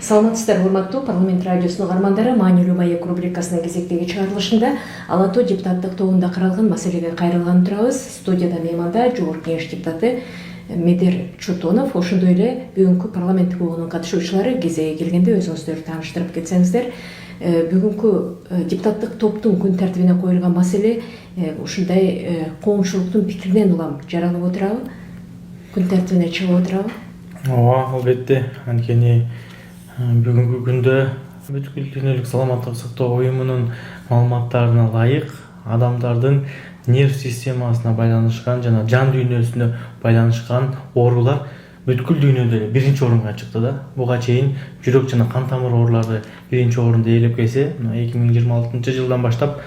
Саламатсыздар, урматтуу парламент радиосунун угармандары. Маанилүү маек рубрикасынын кезектеги чыгарылышында Ала-Тоо депутаттык тобунда каралган маселеге кайрылган турабыз. Студияда мейманда жогорку кеңеш депутаты Медер Чотонов, ошондой эле бүгүнкү парламенттик угуунун катышуучулары кезеги келгенде өзүңүздөрдү тааныштырып кетсеңиздер. Бүгүнкү депутаттык топтун күн тартибине коюлган маселе ушундай коомчулуктун пикиринен улам жаралып отурабы? Күн тартибине чыгып отурабы? Ооба, албетте. Анткени бүгүнкү күндө бүткүл дүйнөлүк саламаттык сактоо уюмунун маалыматтарына ылайык адамдардын нерв системасына байланышкан жана жан дүйнөсүнө байланышкан оорулар бүткүл дүйнөдө эле биринчи орунга чыкты да. Буга чейин жүрөк жана кан тамыр оорулары биринчи орунду ээлеп келсе, 2026-жылдан баштап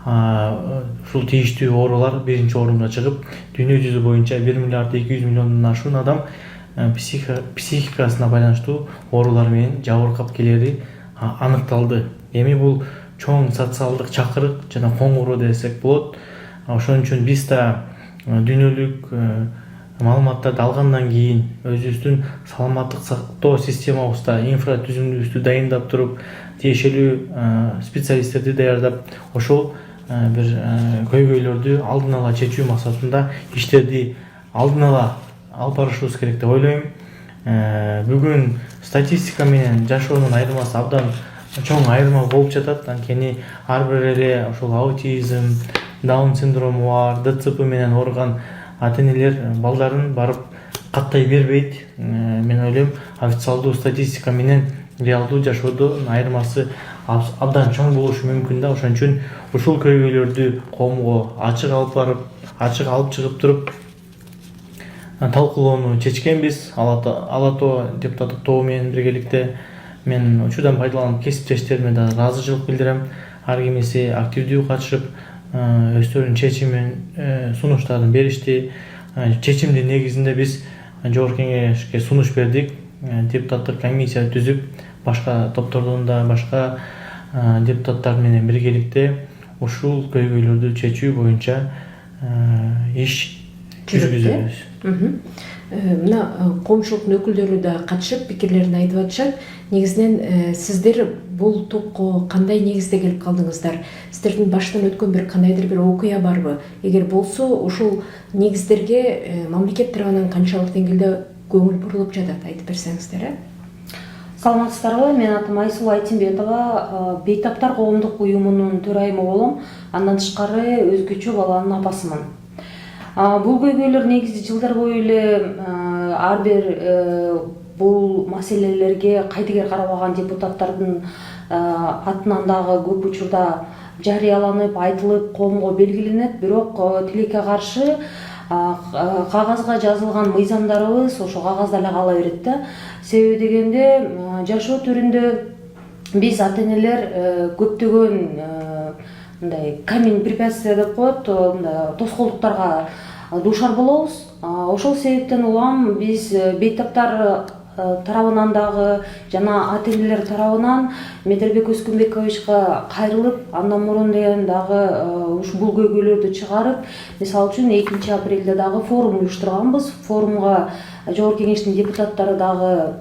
ушул тийиштүү оорулар биринчи орунга чыгып, дүйнө жүзү боюнча 1 миллиард 200 миллиондон ашуун адам психикасына байланыштуу оорулар менен жабыркап келери аныкталды. Эми бул чоң социалдык чакырык жана коңгуроо десек болот. Ошон үчүн биз да дүйнөлүк маалыматтарды алгандан кийин өзүбүздүн саламаттык сактоо системабызда инфратүзүмүбүздү дайындап туруп, тиешелүү специалисттерди даярдап, ошол бир көйгөйлөрдү алдын ала чечүү максатында иштерди алдын ала алып барышыбыз керек деп ойлойм. Бүгүн статистика менен жашоонун айырмасы абдан чоң айырма болуп жатат. Анткени ар бир эле ошол аутизм, даун синдрому бар, ДЦП менен ооруган ата-энелер балдарын барып каттай бербейт. Мен ойлойм, официалдуу статистика менен реалдуу жашоодун айырмасы абдан чоң болушу мүмкүн да. Ошон үчүн ушул көйгөйлөрдү коомго ачык алып чыгып туруп талкуулоону чечкенбиз. Ала-Тоо депутаттык тобу менен биргеликте мен учурдан пайдаланып кесиптештериме да ыраазычылык билдирем. Ар кимиси активдүү катышып, өздөрүнүн чечимин, сунуштарын беришти. Чечимдин негизинде биз жогорку кеңешке сунуш бердик. Депутаттык комиссия түзүп, башка топтордон да башка депутаттар менен биргеликте ушул көйгөйлөрдү чечүү боюнча иш жүргүзөбүз. Мына коомчулуктун өкүлдөрү да катышып пикирлерин айтып атышат. Негизинен сиздер бул топко кандай негизде келип калдыңыздар? Сиздердин баштан өткөн бир кандайдыр бир окуя барбы? Эгер болсо, ушул негиздерге мамлекет тарабынан канчалык деңгээлде көңүл бурулуп жатат, айтып берсеңиздер, Саламатсыздарбы? Мен атым Айсулуу Айтимбетова, Бейтаптар коомдук уюмунун төрайымы болом. Андан тышкары өзгөчө баланын апасымын. Бул көйгөйлөр негизи жылдар бою эле ар бир бул маселелерге кайдыгер карабаган депутаттардын атынан дагы көп учурда жарыяланып, айтылып, коомго белгиленет. Бирок тилекке каршы кагазга жазылган мыйзамдарыбыз ошо кагазда эле кала берет да. Себеби дегенде жашоо түрүндө биз ата-энелер көптөгөн мындай камень препятствия деп коет, тоскоолдуктарга дуушар болобуз. Ошол себептен улам биз Бейтаптар тарабынан дагы жана ата-энелер тарабынан Медербек Өскөнбековичке кайрылып, андан мурун деген дагы бул көйгөйлөрдү чыгарып, мисалы үчүн 2 апрелде дагы форум уюштурганбыз. Форумга жогорку кеңештин депутаттары дагы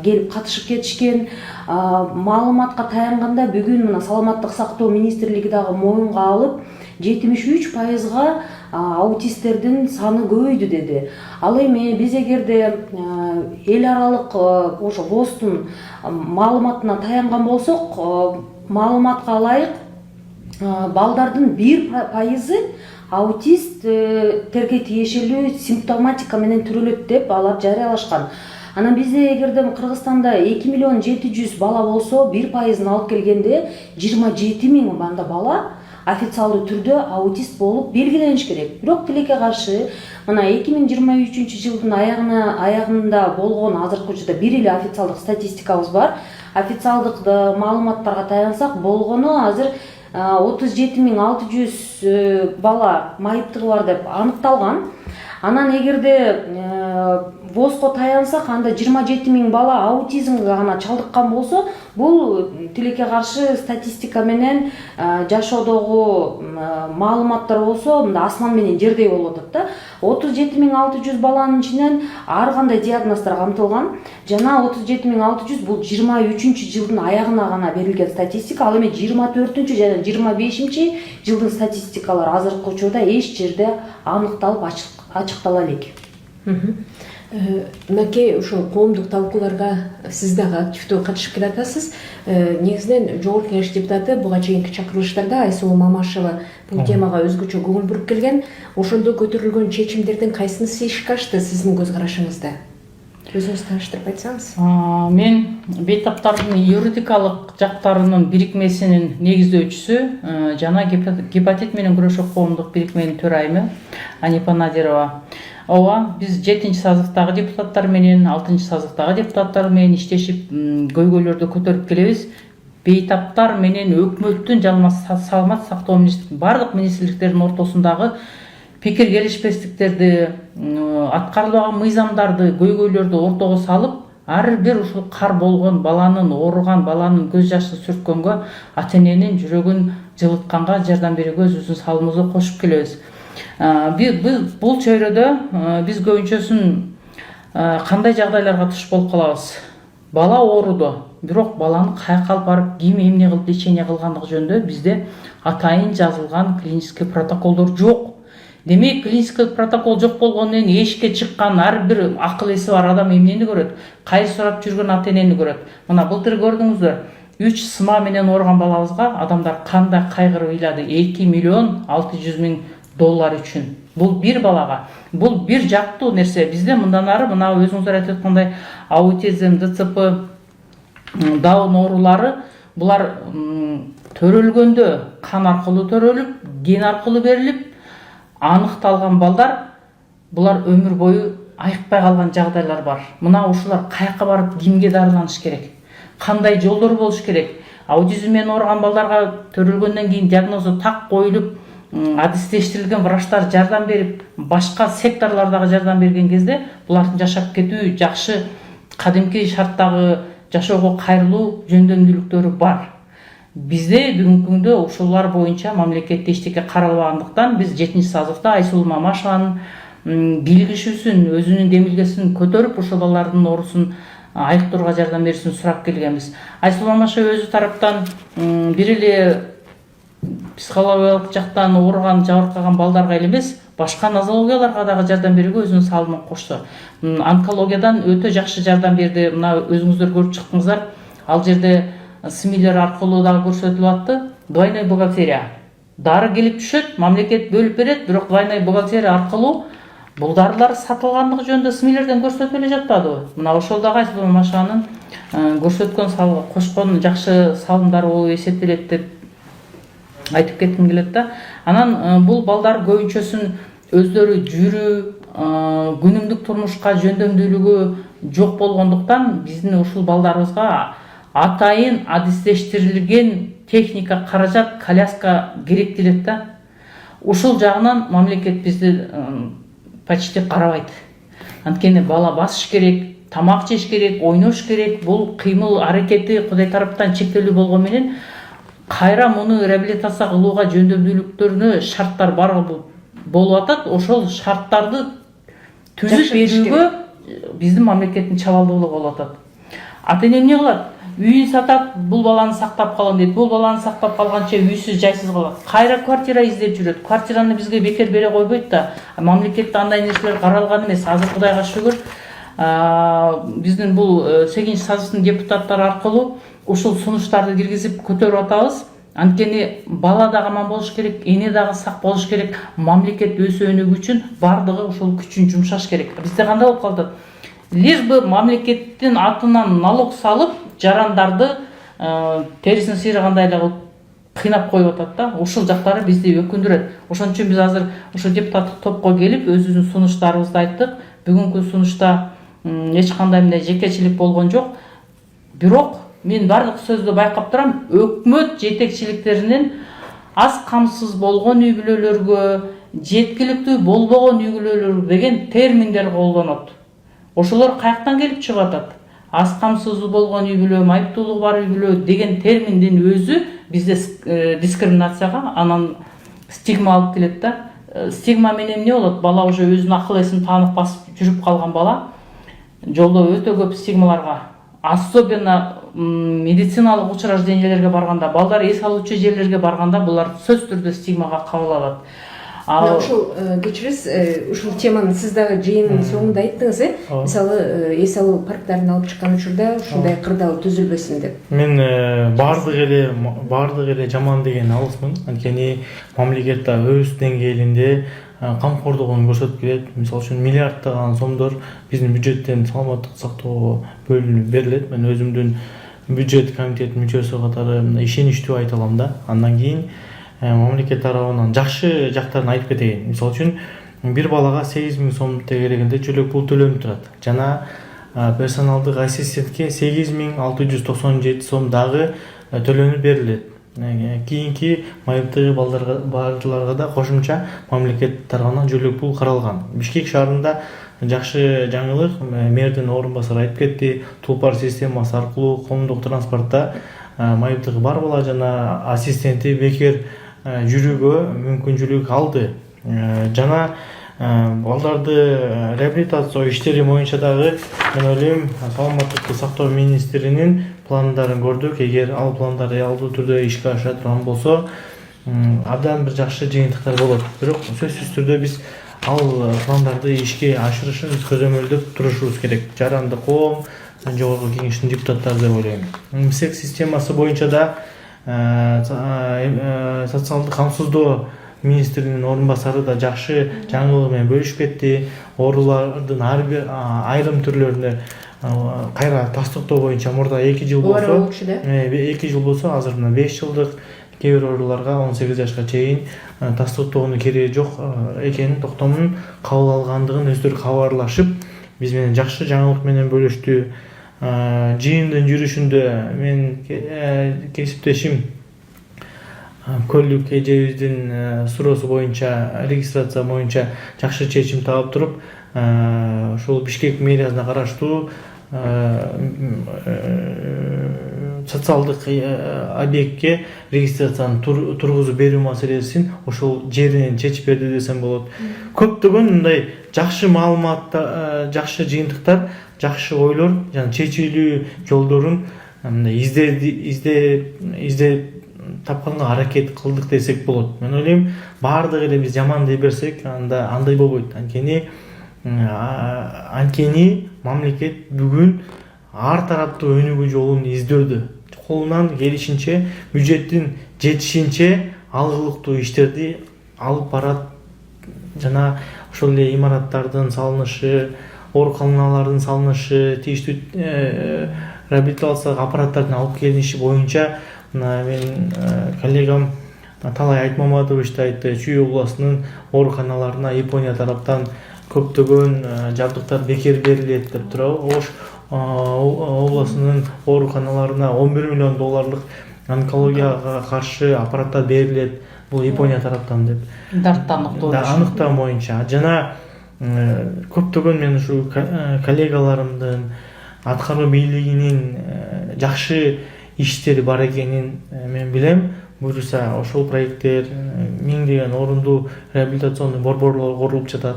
келип катышып кетишкен. Маалыматка таянганда бүгүн мына саламаттык сактоо министрлиги дагы моюнга алып, 73%га аутисттердин саны көбөйдү деди. Ал эми биз эгерде эл аралык ошо ВОЗдун маалыматына таянган болсок, маалыматка ылайык балдардын 1% аутисттерге тиешелүү симптоматика менен төрөлөт деп алар жарыялашкан. Анан бизде эгерде Кыргызстанда 2 миллион 700 бала болсо, 1%ын алып келгенде 27 миң банда бала официалдуу түрдө аутист болуп белгилениш керек. Бирок тилекке каршы мына 2023-жылдын аягында болгон азыркы учурда бир эле официалдык статистикабыз бар. Официалдык маалыматтарга таянсак, болгону азыр 37.600 бала майыптыгы бар деп аныкталган. Анан эгерде ВОЗго таянсак, анда 27 миң бала аутизмге гана чалдыккан болсо, Бул тилекке каршы статистика менен жашоодогу маалыматтар болсо мында асман менен жердей болуп атат да. 37.600 баланын ичинен ар кандай диагноздар камтылган жана 37.600 бул 23-жылдын аягына гана берилген статистика. Ал эми 24 жана 25 жылдын статистикалары азыркы учурда эч жерде аныкталып ачыктала элек. Мынакей ушул коомдук талкууларга сиз дагы активдүү катышып келатасыз. Негизинен Жогорку Кеңеш депутаты буга чейинки чакырылыштарда Айсулуу Мамашева бул темага өзгөчө көңүл буруп келген. Ошондо көтөрүлгөн чечимдердин кайсынысы ишке ашты сиздин көз карашыңызда? Өзүңүз тааныштырып айтсаңыз. Мен бейтаптардын юридикалык жактарынын бирикмесинин негиздөөчүсү жана гепатит менен күрөшүү коомдук бирикменин төрайымы Анипа Надирова. Ооба, биз 7-сазыктагы депутаттар менен 6-сазыктагы депутаттар менен иштешип көйгөйлөрдү көтөрүп келебиз. Бейтаптар менен өкмөттүн жана саламат сактоо министрлигинин бардык министрликтердин ортосундагы пикир келишпестиктерди, аткарылбаган мыйзамдарды, көйгөйлөрдү ортого салып, ар бир ушул кар болгон баланын, ооруган баланын көз жашы сүрткөнгө, ата-эненин жүрөгүн жылытканга жардам берүүгө өзүбүздүн салымыбызды кошуп келебиз. Бул чөйрөдө биз көбүнчөсүн кандай жагдайларга туш болуп калабыз? Бала ооруду, бирок баланы каяка алып барып ким эмне кылып лечение кылгандыгы жөнүндө бизде атайын жазылган клинический протоколдор жок. Демек, клинический протокол жок болгону менен эшикке чыккан ар бир акыл эси бар адам эмнени көрөт? Кайыр сурап жүргөн ата-энени көрөт. Мына былтыр көрдүңүздөр, 3 сыма менен ооруган балабызга адамдар кандай кайгырып ыйлады? 2.600.000 доллар үчүн. Бул бир балага. Бул бир жактуу нерсе. Бизде мындан ары мына өзүңүздөр айтып аткандай аутизм, ДЦП, даун оорулары булар төрөлгөндө кан аркылуу төрөлүп, ген аркылуу берилип, аныкталган балдар булар өмүр бою айыкпай калган жагдайлар бар. Мына ушулар каяка барып кимге дарыланыш керек? Кандай жолдор болуш керек? Аутизм менен ооруган балдарга төрөлгөндөн кийин диагнозу так коюлуп, адистештирилген врачтар жардам берип, башка секторлордагы жардам берген кезде булардын жашап кетүү жакшы, кадимки шарттагы жашоого кайрылуу жөндөмдүүлүктөрү бар. Бизде бүгүнкү күндө ушулар боюнча мамлекетте эчтеке каралбагандыктан биз 7-сазыкта Айсулуу Мамашеванын бийлигишүүсүн, өзүнүн демилгесин көтөрүп, ушул балдардын оорусун айыктырууга жардам берүүсүн сурап келгенбиз. Айсулуу Мамашева өзү тараптан бир эле психологиялык жактан ооруган, жабыркаган балдарга эле эмес, башка нозологияларга дагы жардам берүүгө өзүнүн салымын кошту. Онкологиядан өтө жакшы жардам берди. Мына өзүңүздөр көрүп чыктыңыздар. Ал жерде СМИлер аркылуу дагы көрсөтүлүп атты. Двойной бухгалтерия. Дары келип түшөт, мамлекет бөлүп берет, бирок двойной бухгалтерия аркылуу бул дарылар сатылгандыгы жөнүндө СМИлерден көрсөтүп эле жатпадыбы? Мына ошол дагы Айсулуу Мамашеванын көрсөткөн кошкон жакшы салымдары болуп эсептелет деп айтып кетким келет да. Анан бул балдар көбүнчөсүн өздөрү жүрүү, күнүмдүк турмушка жөндөмдүүлүгү жок болгондуктан биздин ушул балдарыбызга атайын адистештирилген техника, каражат, коляска керектелет да. Ушул жагынан мамлекет бизди почти карабайт. Анткени бала басыш керек, тамак жеш керек, ойнош керек. Бул кыймыл аракети Кудай тараптан чектелүү болгон менен кайра муну реабилитация кылууга жөндөмдүүлүктөрүнө шарттар бар болуп атат. Ошол шарттарды түзүп берүүгө биздин мамлекеттин чабалдуулугу болуп атат. Ата-эне эмне кылат? Үйүн сатат, бул баланы сактап калам дейт. Бул баланы сактап калганча үйсүз, жайсыз калат. Кайра квартира издеп жүрөт. Квартираны бизге бекер бере койбойт да. Мамлекетте андай нерселер каралган эмес. Азыр Кудайга шүгүр, биздин бул 8-сазыктын депутаттары аркылуу ушул сунуштарды киргизип көтөрүп атабыз. Анткени бала дагы аман болуш керек, эне дагы сак болуш керек. Мамлекет өз өнүгүү үчүн бардыгы ушул күчүн жумшаш керек. Бизде кандай болуп калды? Лишь бы мамлекеттин атынан налог салып, жарандарды терисин сыйрагандай эле кылып кыйнап коюп атат да. Ушул жактары бизди өкүндүрөт. Ошон үчүн биз азыр ушул депутаттык топко келип, өзүбүздүн сунуштарыбызды айттык. Бүгүнкү сунушта эч кандай мындай жекечилик болгон жок. Бирок мен бардык сөздү байкап турам, өкмөт жетекчиликтеринин аз камсыз болгон үй бүлөлөргө, жеткиликтүү болбогон үй бүлөлөр деген терминдер колдонот. Ошолор каяктан келип чыгып атат? аз камсыз болгон үй бүлө, майыптуулугу бар үй бүлө деген терминдин өзү бизде дискриминацияга анан стигма алып келет да. Стигма менен эмне болот? Бала уже өзүнүн акыл эсин таанып басып жүрүп калган бала жолдо өтө көп стигмаларга, особенно медициналык учреждениялерге барганда, балдар эс алуучу жерлерге барганда булар сөзсүз түрдө стигмага кабыл алат. Мына ушул кечириңиз, ушул теманы сиз дагы жыйындын соңунда айттыңыз, мисалы эс алуу парктарын алып чыккан учурда ушундай кырдаал түзүлбөсүн деп. Мен бардык эле жаман деген алысмын. Анткени мамлекет өз деңгээлинде камкордугун көрсөтүп келет. Мисалы үчүн миллиарддаган сомдор биздин бюджеттен саламаттык сактоого бөлүнүп берилет. Мен өзүмдүн бюджет комитетинин мүчөсү катары ишеничтүү айта алам да. Андан кийин мамлекет тарабынан жакшы жактарын айтып кетейин. Мисалы үчүн бир балага 8.000 сом тегерегинде чөлөк пул төлөнүп турат. Жана персоналдык ассистентке 8.697 сом дагы төлөнүп берилет. Кийинки майыптуу барларга да кошумча мамлекет тарабынан жөлөк пул каралган. Бишкек шаарында жакшы жаңылык, мэрдин орун басары айтып кетти, тулпар системасы аркылуу коомдук транспортто майыптыгы бар бала жана ассистенти бекер жүрүүгө мүмкүнчүлүк алды. Жана балдарды реабилитация иштери боюнча дагы мен ойлойм саламаттыкты сактоо министринин пландарын көрдүк. Эгер ал пландар реалдуу түрдө ишке аша турган болсо, абдан бир жакшы жыйынтыктар болот. Бирок сөзсүз түрдө биз ал пландарды ишке ашырышын көзөмөлдөп турушубуз керек. Жаранды коом, жогорку кеңештин депутаттары деп ойлойм. МСЭК системасы боюнча да социалдык камсыздоо министринин орун басары да жакшы жаңылык менен бөлүшүп кетти. Оорулардын айрым түрлөрүнө кайра тастыктоо боюнча мурда 2 жыл болсо, 2 жыл болсо азыр мына 5 жылдык, кээ бир ооруларга 18 жашка чейин тастыктоонун кереги жок экенин токтомун кабыл алгандыгын өздөрү кабарлашып, биз менен жакшы жаңылык менен бөлүштү. Жыйындын жүрүшүндө мен кесиптешим Көлүк эжебиздин суроосу боюнча, регистрация боюнча жакшы чечим таап туруп, ушул Бишкек мэриясына караштуу социалдык объектке регистрацияны тургузуп берүү маселесин ошол жеринен чечип берди десем болот. Көптөгөн мындай жакшы маалыматтар, жакшы жыйынтыктар, жакшы ойлор жана чечилүү жолдорун изде тапканга аракет кылдык десек болот. Мен ойлойм, баардык эле биз жаман дей берсек, андай болбойт. Анткени мамлекет бүгүн ар тараптуу өнүгүү жолун издөдү. Колунан келишинче, бюджеттин жетишинче алгылыктуу иштерди алып барат. Жана ошол эле имараттардын салынышы, ооруканалардын салынышы, тийиштүү реабилитациялык аппараттардын алып келиниши боюнча мен коллегам Талай Айтмаматович айтты, Чүй областынын ооруканаларына Япония тараптан көптөгөн жабдыктар бекер берилет деп турабы. Ош областынын ооруканаларына 11 миллион долларлык онкологияга каршы аппараттар берилет. Бул Япония тараптан деп. Аныктоо боюнча. Жана көптөгөн мен ушу коллегаларымдын аткаруу бийлигинин жакшы иштери бар экенин мен билем. Буюрса ошол проекттер миңдеген орундуу реабилитационный борборлор курулуп жатат.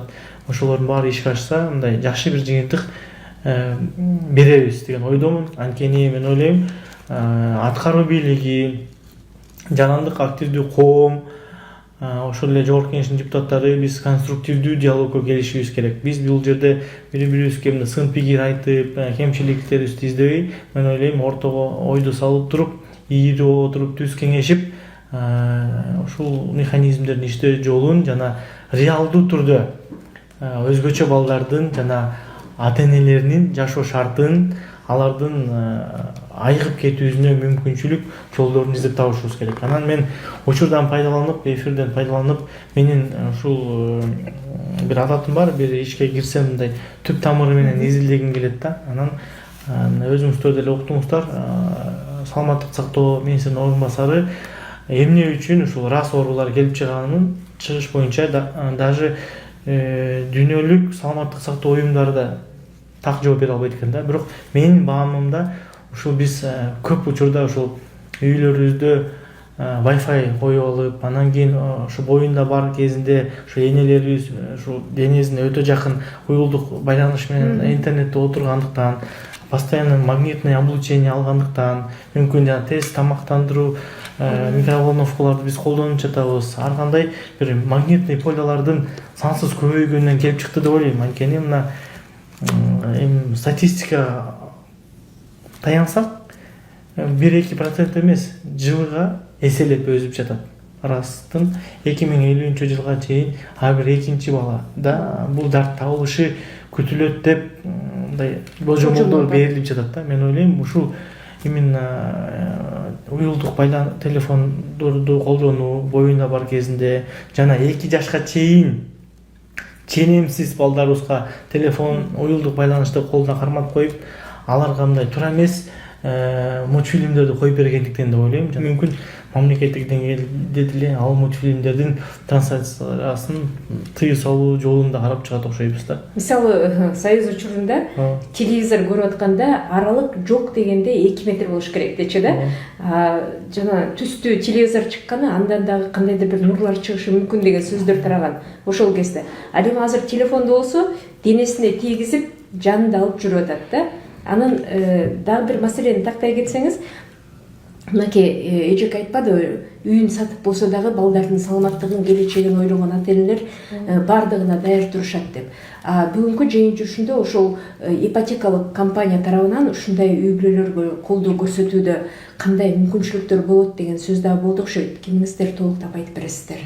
Ошолордун баары ишке ашса, мындай жакшы бир жыйынтык беребиз деген ойдомун. Анткени мен ойлойм, аткаруу бийлиги, жарандык активдүү коом, ошол эле жогорку кеңештин депутаттары биз конструктивдүү диалогко келишибиз керек. Биз бул жерде бири-бирибизге сын пикир айтып, кемчиликтерибизди издебей, мен ойлойм, ортого ойду салып туруп, ийирип отуруп, түз кеңешип, ушул механизмдердин иштөө жолун жана реалдуу түрдө өзгөчө балдардын жана ата-энелеринин жашоо шартын, алардын айыгып кетүүсүнө мүмкүнчүлүк жолдорун издеп табышыбыз керек. Анан мен учурдан пайдаланып, эфирден пайдаланып, менин ушул бир адатым бар, бир ишке кирсем мындай түп тамыры менен изилдегим келет да. Анан өзүңүздөр деле уктуңуздар, саламаттык сактоо министринин орун басары эмне үчүн ушул рас оорулар келип чыгыш боюнча даже дүйнөлүк саламаттык сактоо уюмдары да так жооп бере албайт экен да. Бирок менин баамымда ушул биз көп учурда ушул үйлөрүбүздө Wi-Fi коюп алып, анан кийин ушу боюнда бар кезинде ушу энелерибиз ушу денесине өтө жакын уюлдук байланыш менен интернетте отургандыктан, постоянно магнитный облучение алгандыктан, мүмкүн жана тез тамактандыруу микроволновкаларды биз колдонуп жатабыз. Ар кандай бир магнитный полялардын сансыз көбөйгөнүнөн келип чыкты деп ойлойм. Анткени мына статистикага таянсак 1-2% эмес, жылга эселеп өсүп жатат. Растын 2050-жылга чейин ар бир экинчи бала да бул дарт табылышы күтүлөт деп мындай болжомолдор берилип жатат да. Мен ойлойм ушул именно уюлдук телефондорду колдонуу боюнда бар кезинде жана 2 жашка чейин ченемсиз балдарыбызга телефон уюлдук байланышты колуна кармап коюп, аларга мындай туура эмес мультфильмдерди коюп бергендиктен деп ойлойм. Мүмкүн мамлекеттик деңгээлде деле ал мультфильмдердин трансляциясын тыюу салуу жолунда карап чыгат окшойбуз да. Мисалы, Союз учурунда телевизор көрүп атканда аралык жок дегенде 2 метр болуш керек дечи да. Жана түстүү телевизор чыкканы андан дагы кандайдыр бир нурлар чыгышы мүмкүн деген сөздөр тараган ошол кезде. Ал эми азыр телефондо болсо денесине тийгизип жанында алып жүрүп атат да. Анан дагы бир маселени тактай кетсеңиз, мынакей эжек айтпады, үйүн сатып болсо дагы балдардын саламаттыгын, келечегин ойлогон ата-энелер бардыгына даяр турушат деп. Бүгүнкү жыйын жүрүшүндө ошол ипотекалык компания тарабынан ушундай үй бүлөлөргө колдоо көрсөтүүдө кандай мүмкүнчүлүктөр болот деген сөз дагы болду окшойт. Кимиңиздер толуктап айтып бересиздер?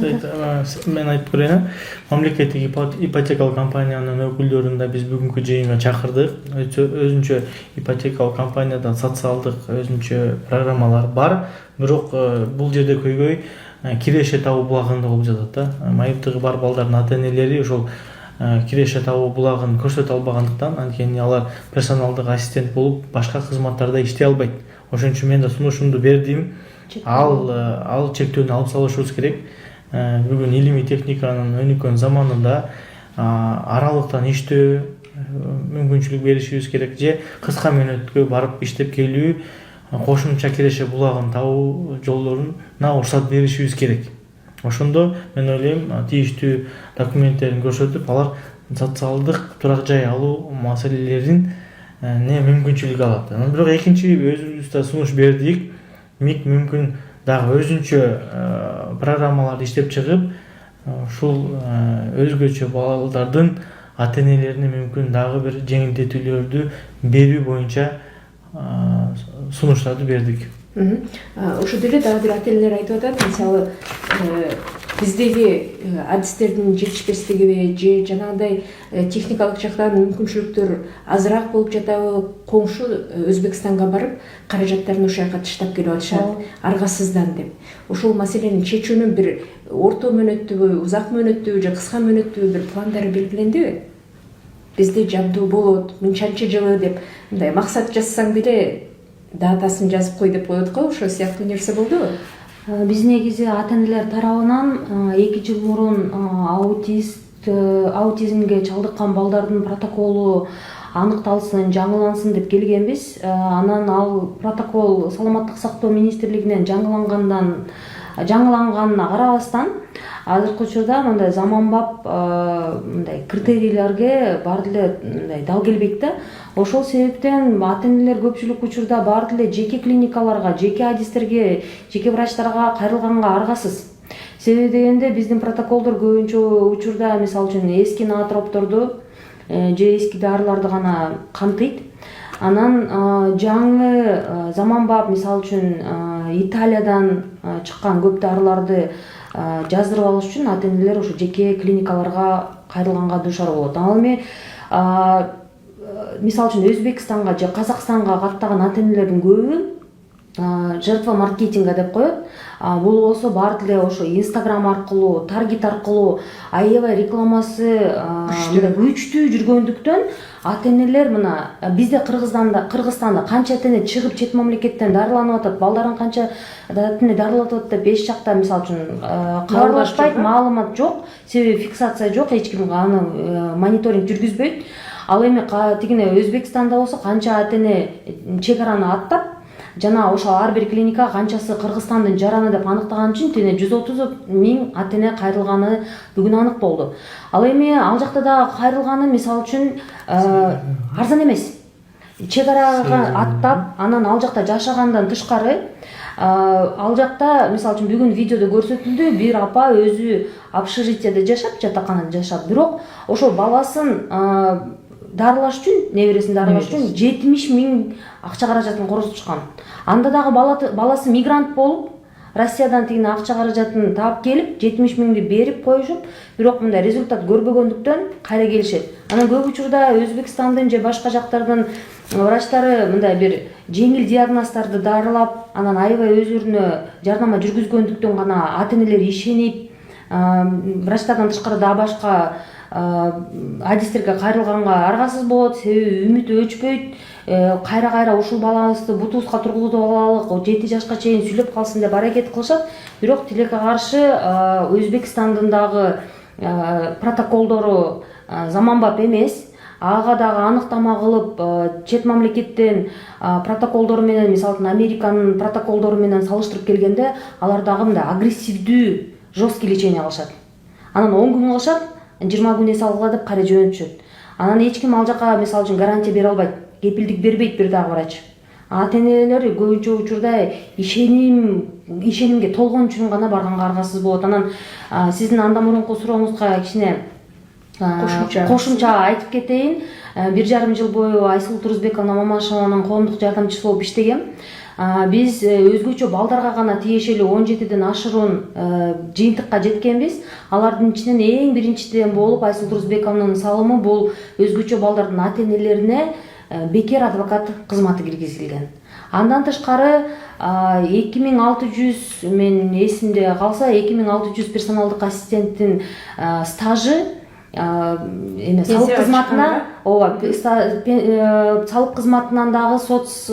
Мен айтып көрейин. Мамлекеттик ипотекалык компаниянын өкүлдөрүн да биз бүгүнкү жыйынга чакырдык. Өзүнчө ипотекалык компанияда социалдык өзүнчө программалар бар. Бирок бул жерде көйгөй киреше табуу булагында болуп жатат да. Майыптыгы бар балдардын ата-энелери ошол киреше табуу булагын көрсөтө албагандыктан, анткени алар персоналдык ассистент болуп башка кызматтарда иштей албайт. Ошон үчүн мен да сунушумду бердим. Ал чектөөнү алып салышыбыз керек. Бүгүн илимий техниканын өнүккөн заманында аралыктан иштөө мүмкүнчүлүк беришибиз керек же кыска мөөнөткө барып иштеп келүү, кошумча киреше булагын табуу жолдоруна уруксат беришибиз керек. Ошондо мен ойлойм тийиштүү документтерин көрсөтүп, алар социалдык турак жай алуу маселелерин мүмкүнчүлүк алат. Бирок экинчи өзүбүз да сунуш бердик. Мүмкүн дагы өзүнчө программаларды иштеп чыгып, ушул өзгөчө балдардын ата-энелерине мүмкүн дагы бир жеңилдетүүлөрдү берүү боюнча сунуштарды бердик. Ошол деле дагы бир ата-энелер айтып атат, мисалы биздеги адистердин жетишпестигиби же жанагындай техникалык жактан мүмкүнчүлүктөр азыраак болуп жатабы, коңшу Өзбекстанга барып каражаттарын ошол жака таштап келип атышат, аргасыздан деп. Ошол маселени чечүүнүн бир орто мөөнөттүүбү, узак мөөнөттүүбү же кыска мөөнөттүүбү бир пландары белгилендиби? Бизде жабдуу болот, мынчанчы жылы деп мындай максат жазсаң деле датасын жазып кой деп коет го, ошол сыяктуу нерсе болдубу? Биз негизи ата-энелер тарабынан 2 жыл мурун аутизмге чалдыккан балдардын протоколу аныкталсын, жаңылансын деп келгенбиз. Анан ал протокол Саламаттык сактоо министрлигинен жаңыланганына карабастан, азыркы учурда мындай заманбап мындай критерийлерге баары деле мындай дал келбейт да. Ошол себептен ата-энелер көпчүлүк учурда баары деле жеке клиникаларга, жеке адистерге, жеке врачтарга кайрылганга аргасыз. Себеби дегенде биздин протоколдор көбүнчө учурда мисалы үчүн эски ноотропторду же эски дарыларды гана камтыйт. Анан жаңы заманбап мисалы үчүн Италиядан чыккан көп дарыларды жаздырып алыш үчүн ата-энелер ошо жеке клиникаларга кайрылганга дуушар болот. Ал эми мисалы үчүн Өзбекстанга же Казакстанга каттаган ата-энелердин көбү жертва маркетинга деп коет. Бул болсо баары деле ошо Инстаграм аркылуу, таргет аркылуу аябай рекламасы күчтүү жүргөндүктөн ата энелер мына бизде Кыргызстанда канча ата эне чыгып чет мамлекеттен дарыланып атат, балдарын канча ата эне дарылатып атат деп эч жакта мисалы үчүн кабарлашпайт, маалымат жок, себеби фиксация жок, эч ким аны мониторинг жүргүзбөйт. Ал эми тигине Өзбекстанда болсо канча ата эне чек араны аттап, жана ошол ар бир клиникага канчасы Кыргызстандын жараны деп аныктаган үчүн 130 миң ата эне кайрылганы бүгүн анык болду. Ал эми ал жакта да кайрылганы мисалы үчүн арзан эмес. Чек арага аттап, анан ал жакта жашагандан тышкары ал жакта мисалы үчүн бүгүн видеодо көрсөтүлдү, бир апа өзү общежитияда жашап, жатаканада жашап, бирок ошол баласын дарылаш үчүн, небересин дарылаш үчүн 70 миң акча каражатын коротушкан. Анда дагы баласы мигрант болуп, Россиядан тигине акча каражатын таап келип, 70 миңди берип коюшуп, бирок мындай результат көрбөгөндүктөн кайра келишет. Анан көп учурда Өзбекстандын же башка жактардын врачтары мындай бир жеңил диагноздорду дарылап, анан аябай өзүлөрүнө жардама жүргүзгөндүктөн гана ата энелер ишенип, врачтардан тышкары да башка адистерге кайрылганга аргасыз болот, себеби үмүтү өчпөйт. Кайра ушул балабызды бутубузга тургузуп алалык, 7 жашка чейин сүйлөп калсын деп аракет кылышат. Бирок тилекке каршы Өзбекстандын дагы протоколдору заманбап эмес. Ага дагы аныктама кылып, чет мамлекеттен протоколдору менен, мисалы үчүн Американын протоколдору менен салыштырып келгенде, алар дагы мындай агрессивдүү, жесткий лечение алышат. Анан 10 күн кылышат, 20 күн эс алгыла деп кайра жөнөтүшөт. Анан эч ким ал жака мисалы үчүн гарантия бере албайт, кепилдик бербейт бир дагы врач. Ата энелер көбүнчө учурда ишенимге толгон үчүн гана барганга аргасыз болот. Анан сиздин андан мурунку сурооңузга кичине кошумча айтып кетейин. 1,5 жыл бою Айсулуу Турузбековна Мамашеванын коомдук жардамчысы болуп иштегем. Биз өзгөчө балдарга гана тиешелүү 17ден ашыруун жыйынтыкка жеткенбиз. Алардын ичинен эң биринчиден болуп Айсулуу Турузбековнун салымы бул өзгөчө балдардын ата энелерине бекер адвокат кызматы киргизилген. Андан тышкары 2600, мен эсимде калса 2600 персоналдык ассистенттин стажы салык кызматына, салык кызматынан дагы соц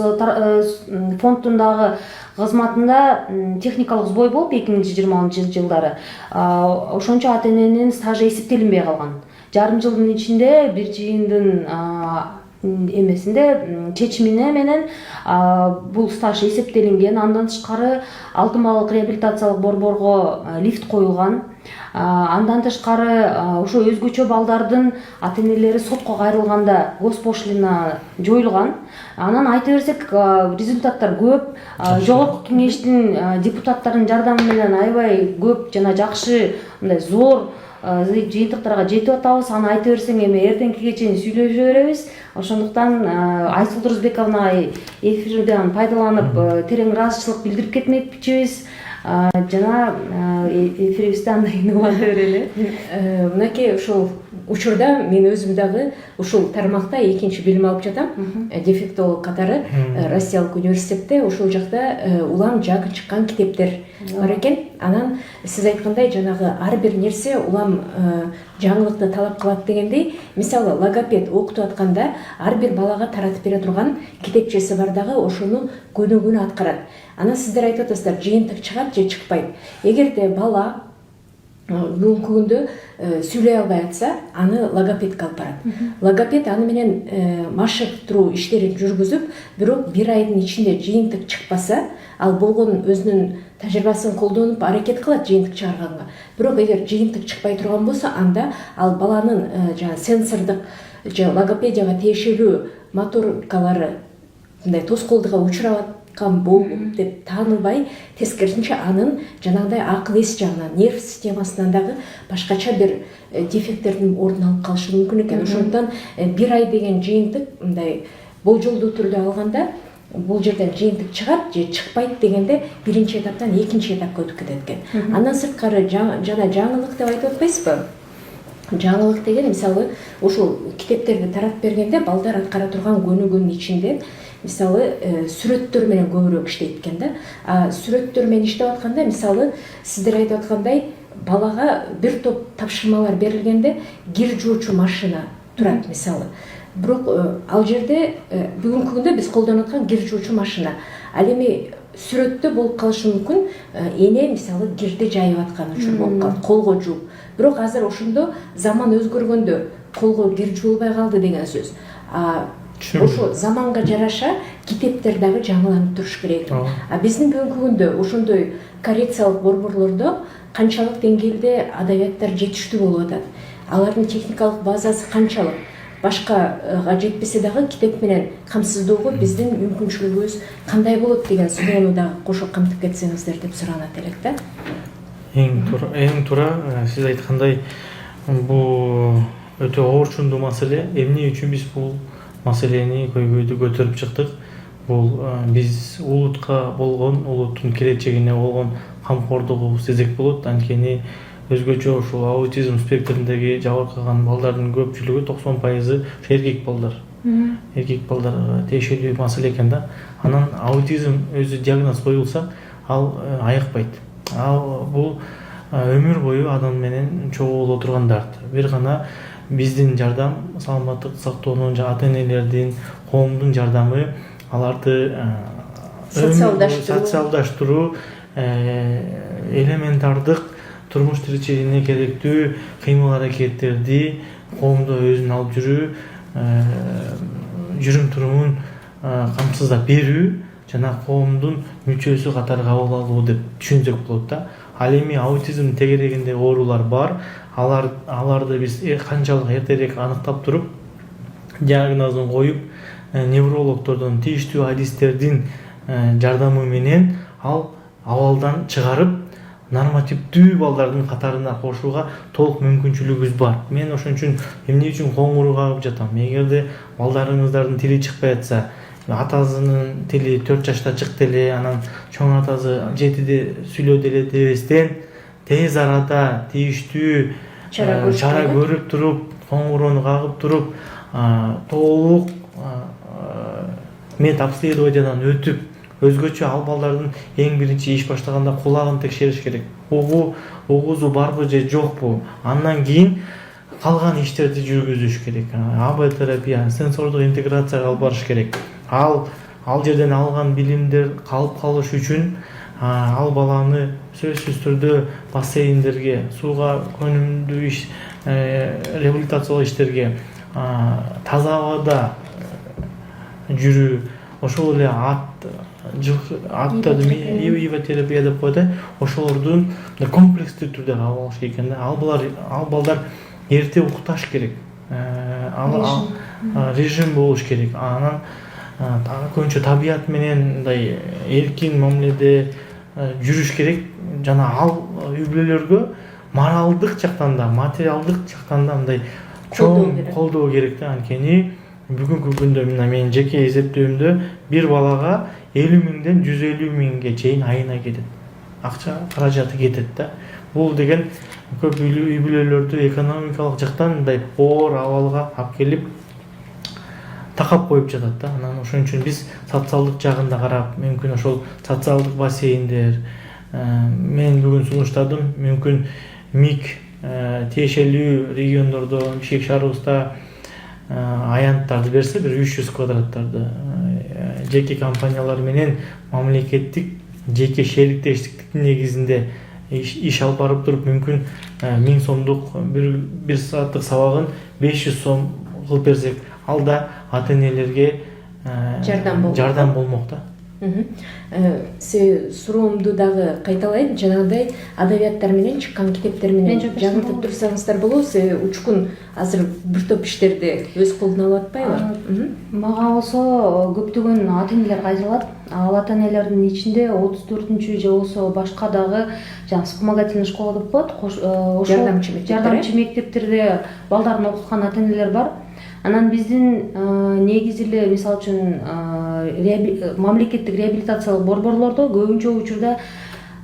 фонддун дагы кызматында техникалык сбой болуп 2020-жылдары. Ошончо ата эненин стажы эсептелинбей калган. Жарым жылдын ичинде бир жыйындын эмесинде чечимине менен бул стаж эсептелинген. Андан тышкары алтын балалык реабилитациялык борборго лифт коюлган. Андан тышкары ошо өзгөчө балдардын ата энелери сотко кайрылганда госпошлина жоюлган. Анан айта берсек, результаттар көп. Жогорку кеңештин депутаттарынын жардамы менен аябай көп жана жакшы, мындай зор жыйынтыктарга жетип атабыз. Аны айта берсең эми эртеңкиге чейин сүйлөшө беребиз. Ошондуктан Айсулуу Турузбековна эфирден пайдаланып терең ыраазычылык билдирип кетмекчибиз. Жана эфирибизди андай уланта берели. Мынакей ушул учурда мен өзүм дагы ушул тармакта экинчи билим алып жатам. Дефектолог катары Россиялык университетте ушул жакта улам жакын чыккан китептер бар экен. Анан сиз айткандай жанагы ар бир нерсе улам жаңылыкты талап кылат дегендей, мисалы логопед окутуп атканда ар бир балага таратып бере турган китепчеси бар дагы ошону көнүгүүнү аткарат. Анан сиздер айтып атасыздар, жыйынтык чыгат же чыкпайт. Эгерде бала бүгүнкү күндө сүйлөй албай атса, аны логопедке алып барат. Логопед аны менен машыктыруу иштерин жүргүзүп, бирок бир айдын ичинде жыйынтык чыкпаса, ал болгон өзүнүн тажрыйбасын колдонуп аракет кылат жыйынтык чыгарганга. Бирок эгер жыйынтык чыкпай турган болсо, анда ал баланын жана сенсордук же логопедияга тиешелүү моторикалары мындай тоскоолдукка учурап болуп деп таанылбай, тескерисинче анын жанагындай акыл эс жагынан, нерв системасынан дагы башкача бир дефекттердин ордун алып калышы мүмкүн экен. Ошондуктан бир ай деген жыйынтык мындай болжолдуу түрдө алганда, бул жерден жыйынтык чыгат же чыкпайт дегенде биринчи этаптан экинчи этапка өтүп кетет экен. Андан сырткары жана жаңылык деп айтып атпайсызбы? Жаңылык деген мисалы ушул китептерди таратып бергенде балдар аткара турган көнүгүүнүн ичинде мисалы сүрөттөр менен көбүрөөк иштейт экен да. Сүрөттөр менен иштеп атканда мисалы сиздер айтып аткандай балага бир топ тапшырмалар берилгенде кир жуучу машина турат мисалы. Бирок ал жерде бүгүнкү күндө биз колдонуп аткан кир жуучу машина. Ал эми сүрөттө болуп калышы мүмкүн эне мисалы кирди жайып аткан учур болуп калат, колго жууп. Бирок азыр ошондо заман өзгөргөндө колго кир жуулбай калды деген сөз. Ошо заманга жараша китептер дагы жаңыланып туруш керек. Биздин бүгүнкү күндө ошондой коррекциялык борборлордо канчалык деңгээлде адабияттар жетиштүү болуп атат. Алардын техникалык базасы канчалык? Башкага жетпесе дагы китеп менен камсыздоого биздин мүмкүнчүлүгүбүз кандай болот деген суроону дагы кошо камтып кетсеңиздер деп суранат элек да. Эң туура сиз айткандай бул өтө оорчундуу маселе. Эмне үчүн биз бул маселени көйгөйдү көтөрүп чыктык? Бул биз улутка болгон, улуттун келечегине болгон камкордугубуз сезек болот. Анткени өзгөчө ушул аутизм спектриндеги жабыркап калган балдардын көпчүлүгү 90% эркек балдар. Эркек балдарга тиешелүү маселе экен да. Анан аутизм өзү диагноз коюлса, ал айыкпайт. Ал бул өмүр бою адам менен чогулуп отургандар. Бир гана биздин жардам, саламаттык сактоонун ата-энелердин, коомдун жардамы аларды социалдаштыруу, элементардык турмуш тиричилигине керектүү кыймыл аракеттерди коомдо өзүн алып жүрүү, жүрүм-турумун камсыздап берүү жана коомдун мүчөсү катары кабыл алуу деп түшүнсөк болот да. Ал эми аутизм тегерегинде оорулар бар. Аларды биз канчалык эртерээк аныктап туруп, диагнозун коюп, неврологдордон тийиштүү адистердин жардамы менен ал абалдан чыгарып, нормативдүү балдардын катарына кошууга толук мүмкүнчүлүгүбүз бар. Мен ошон үчүн эмне үчүн коңгуроо кагып жатам? Эгерде балдарыңыздардын тили чыкпай атса, атасынын тили 4 жашта чыкты эле, анан чоң атасы 7де сүйлөдү эле дебестен, тез арада тийиштүү чара көрүп туруп, коңгуроону кагып туруп, толук медобследованиядан өтүп, өзгөчө ал балдардын эң биринчи иш баштаганда кулагын текшериш керек. Угузу барбы же жокпу? Андан кийин калган иштерди жүргүзүш керек. АБ терапия, сенсордук интеграцияга алып барыш керек. Ал жерден алган билимдер калып калыш үчүн ал баланы сөзсүз түрдө бассейндерге, сууга көнүмдүү иш, реабилитациялык иштерге, таза абада жүрүү, ошол эле ива терапия деп коет, ошолордун комплекстүү түрдө кабыл алыш керек экен. Ал балдар эрте укташ керек. Режим болуш керек. Анан көбүнчө табият менен мындай эркин мамиледе жүрүш керек. Жана ал үй-бүлөлөргө моралдык жактан да, материалдык жактан да мындай чоң колдоо керек да. Анткени бүгүнкү күндө менин жеке эсептөөмдө бир балага 50 миңден 150 миңге чейин айына кетет. Акча каражаты кетет да. Бул деген көп үй-бүлөлөрдү экономикалык жактан мындай оор абалга алып келип такап коюп жатат да. Анан ошон үчүн биз социалдык жагында карап, мүмкүн ошол социалдык бассейндер, мен бүгүн сунуштадым, мүмкүн МИГ тиешелүү региондордо, Бишкек шаарыбызда аянттарды берсе, бир 300 квадраттарды жеке компаниялар менен мамлекеттик жеке шериктештиктин негизинде иш алып барып туруп, мүмкүн 1000 сомдук бир сааттык сабагын 500 сом кылып берсек, ал да ата-энелерге жардам болмок да. Суроомду дагы кайталайм. Жанагындай адабияттар менен чыккан китептер менен жаңыртып турсаңыздар болобу? Учкун азыр бир топ иштерди өз колуна алып атпайбы? Мага болсо көптөгөн ата-энелер кайрылат. Ал ата-энелердин ичинде 34-же же болсо башка дагы вспомогательный школа деп коет, жардамчы мектептерде балдарын окуткан ата-энелер бар. Анан биздин негизи эле мисалы үчүн мамлекеттик реабилитациялык борборлордо көбүнчө учурда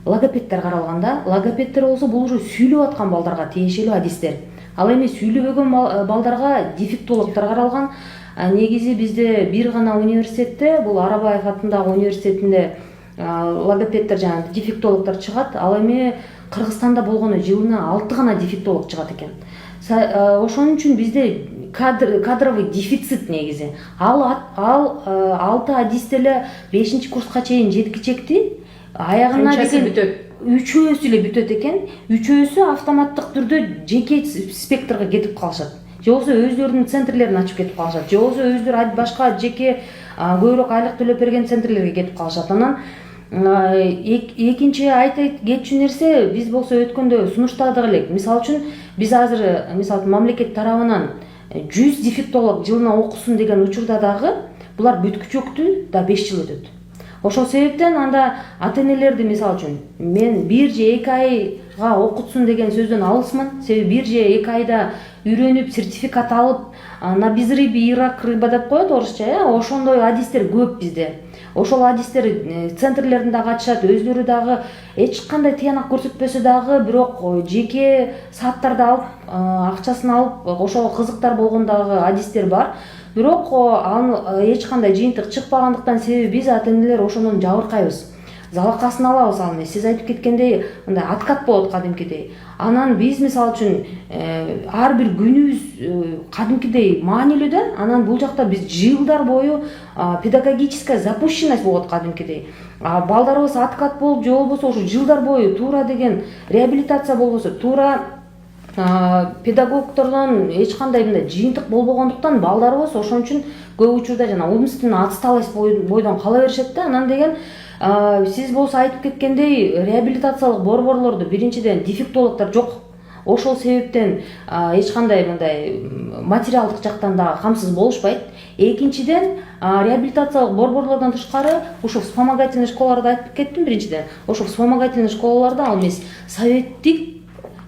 логопеддер каралган да. Логопеддер болсо бул уже сүйлөп аткан балдарга тиешелүү адистер. Ал эми сүйлөбөгөн балдарга дефектологдор каралган. негизи бизде бир гана университетте, бул Арабаев атындагы университетинде логопеддер, жанагы дефектологдор чыгат. Ал эми Кыргызстанда болгону жылына 6 гана дефектолог чыгат экен. Ошон үчүн бизде кадровый дефицит негизи. Ал 6 адис деле 5-курска чейин жеткичекти. Аягына бүтөт. Үчөөсү эле бүтөт экен. Үчөөсү автоматтык түрдө жеке спектрге кетип калышат. Же болбосо өздөрүнүн центрлерин ачып кетип калышат. Же болбосо өздөрү башка жеке көбүрөөк айлык төлөп берген центрлерге кетип калышат. Анан экинчи айта кетчү нерсе, биз болсо өткөндө сунуштадык элек. Мисалы үчүн биз азыр мамлекет тарабынан 100 дефектолог жылына окусун деген учурда дагы булар бүткүчөктү да 5 жыл өтөт. Ошол себептен анда ата-энелерди, мисалы үчүн, мен 1 же 2 айга окутсун деген сөздөн алысмын. Себеби 1 же 2 айда үйрөнүп, сертификат алып, на безрыбье и рак рыба деп коет орусча, ошондой адистер көп бизде. Ошол адистер центрлерин дагы ачышат, өздөрү дагы эч кандай тыянак көрсөтпөсө дагы, бирок жеке сааттарды алып, акчасын алып, ошого кызыктар болгондагы адистер бар. Бирок аны эч кандай жыйынтык чыкпагандыктан, себеби биз ата-энелер ошондон жабыркайбыз. Залакасын алабыз, ал эми сиз айтып кеткендей, мындай откат болот кадимкидей. Анан биз мисалы үчүн ар бир күнүбүз кадимкидей маанилүү да. Анан бул жакта биз жылдар бою педагогическая запущенность болот кадимкидей. Балдарыбыз откат болуп, же болбосо ушу жылдар бою туура деген реабилитация болбосо, туура педагогтордон эч кандай мындай жыйынтык болбогондуктан балдарыбыз ошон үчүн көп учурда жана умственно отсталость бойдон кала беришет да. Анан деген сиз болсо айтып кеткендей, реабилитациялык борборлордо биринчиден дефектологдор жок. Ошол себептен эч кандай мындай материалдык жактан да камсыз болушпайт. Экинчиден, реабилитациялык борборлордон тышкары ушу вспомогательный школаларда айтып кеттим биринчиден. Ошо вспомогательный школаларда ал эмес советтик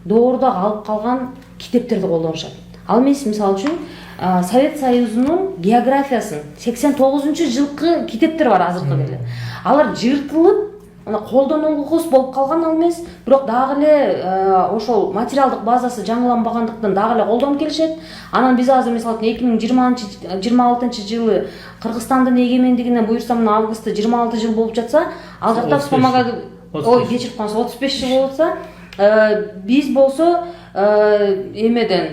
доордо алып калган китептерди колдонушат. Ал эмес, мисалы үчүн, Совет Союзунун географиясын 89-жылкы китептер бар азыркы эле. Алар жыртылып, колдонулгус болуп калган ал эмес, бирок дагы эле ошол материалдык базасы жаңыланбагандыктан дагы эле колдонуп келишет. Анан биз азыр мисалы 2026-жылы Кыргызстандын эгемендигине буюрсам мына августта 26 жыл болуп жатса, ал жакта кечирип коңуз 35 жыл болуп жатса, биз болсо эмеден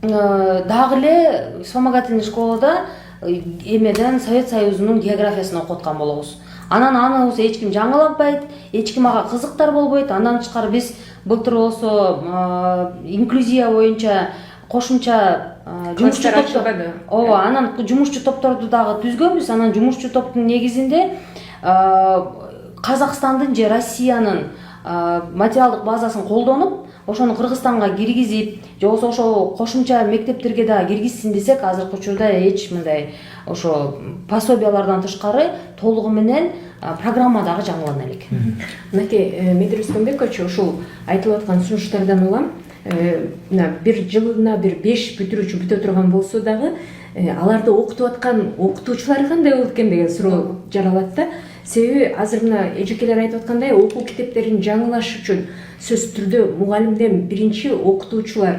дагы эле вспомогательный школада эмеден Совет Союзунун географиясын окуп аткан болобуз. Анан аны болсо эч ким жаңыланбайт, эч ким ага кызыктар болбойт. Андан тышкары биз былтыр болсо инклюзия боюнча кошумча жумушчу топтор, анан жумушчу топторду дагы түзгөнбүз. Анан жумушчу топтун негизинде Казакстандын же Россиянын материалдык базасын колдонуп, ошону Кыргызстанга киргизип, же болбосо ошо кошумча мектептерге да киргизсин десек, азыркы учурда эч мындай ошо пособиялардан тышкары толугу менен программа дагы жаңылана элек. Мынакей Медер Рустамбекович, ушул айтылып аткан сунуштардан улам, бир жылына бир 5 бүтүрүүчү бүтө турган болсо дагы, аларды окутуп аткан окутуучулар кандай болот экен деген суроо жаралат да. Себеби азыр мына эжекелер айтып аткандай, окуу китептерин жаңылаш үчүн сөзсүз түрдө мугалимден биринчи окутуучулар,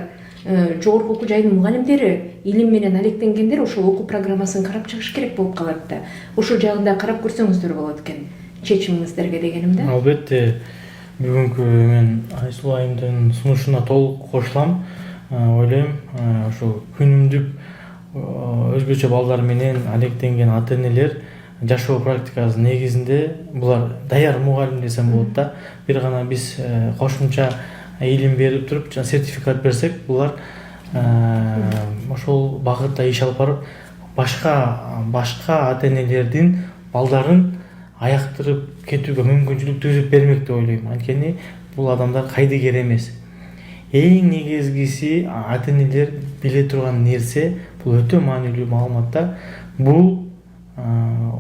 жогорку окуу жайдын мугалимдери, илим менен алектенгендер ошол окуу программасын карап чыгыш керек болуп калат да. Ошол жагында карап көрсөңүздөр болот экен, чечимиңиздерге дегеним да. Албетте, бүгүнкү мен Айсулуу айымдын сунушуна толук кошулам. Ойлойм, ошо күнүмдүк өзгөчө балдар менен алектенген ата-энелер жашоо практикасы негизинде булар даяр мугалим десем болот да. Бир гана биз кошумча илим берип туруп, сертификат берсек, булар ошол багытта иш алып барып, башка ата-энелердин балдарын аяктырып кетүүгө мүмкүнчүлүк түзүп бермек деп ойлойм. Анткени бул адамдар кайдыгер эмес. Эң негизгиси ата-энелер биле турган нерсе, бул өтө маанилүү маалымат да. Бул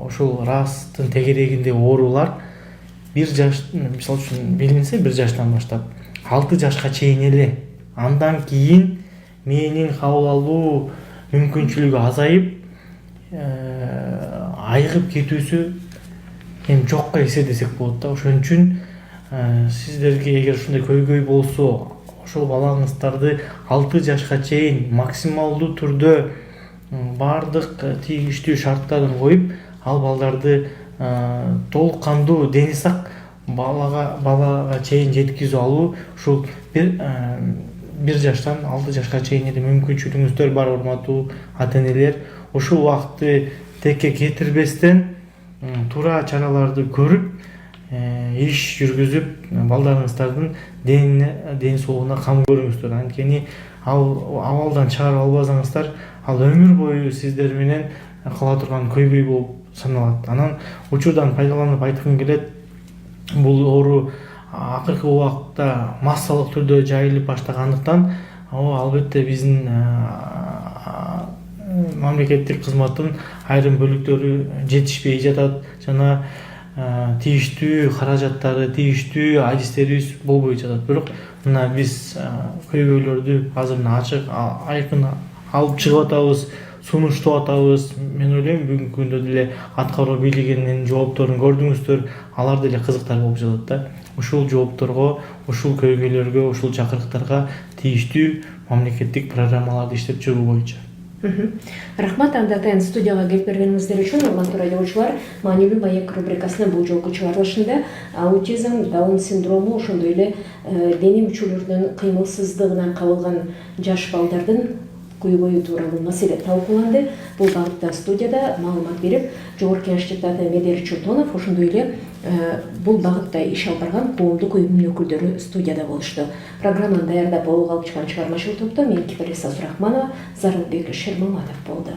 ошол растын тегерегинде оорулар 1 жаш, мисалы үчүн билинсе 1 жаштан баштап 6 жашка чейин эле. Андан кийин мээнин кабыл алуу мүмкүнчүлүгү азайып, айыгып кетүүсү эми жокко эсептесек болот да. Ошон үчүн сиздерге эгер ушундай көйгөй болсо, ошол балаңыздарды 6 жашка чейин максималдуу түрдө баардык тийиштүү шарттарын коюп, ал балдарды толук кандуу дени сак балага чейин жеткизип алуу, ушул бир жаштан 6 жашка чейин эле мүмкүнчүлүгүңүздөр бар, урматтуу ата энелер. Ушул убакытты текке кетирбестен туура чараларды көрүп, иш жүргүзүп, балдарыңыздардын ден соолугуна кам көрүңүздөр. Анткени абалдан чыгарып албасаңыздар, ал өмүр бою сиздер менен кала турган көйгөй болуп саналат. Анан учурдан пайдаланып айткым келет, бул оору акыркы убакытта массалык түрдө жайылып баштагандыктан, албетте биздин мамлекеттик кызматтын айрым бөлүктөрү жетишпей жатат жана тийиштүү каражаттары, тийиштүү адистерибиз болбой жатат. Бирок мына биз көйгөйлөрдү азыр ачык, айкын алып чыгып атабыз, сунуштап атабыз. Мен ойлойм, бүгүнкү күндө деле аткаруу бийлигинин жоопторун көрдүңүздөр, алар деле кызыктар болуп жатат да. Ушул жоопторго, ушул көйгөйлөргө, ушул чакырыктарга тийиштүү мамлекеттик программаларды иштеп чыгуу боюнча. Рахмат, анда атайын студияга келип бергениңиздер үчүн. Урматтуу радиочулар, маанилүү маек рубрикасынын бул жолку чыгарылышында аутизм, Даун синдрому, ошондой эле дене мүчөлөрүнүн кыймылсыздыгынан кабылган жаш балдардын көйгөйү тууралуу маселе талкууланды. Бул багытта студияда маалымат берип, Жогорку Кеңеш депутаты Медер Чуртонов, ошондой эле бул багытта иш алып барган коомдук уюмдун өкүлдөрү студияда болушту. Программаны даярдап, алып чыккан чыгармачыл топто мен Киприса Сурахманова, Зарылбек Шермаматов болду.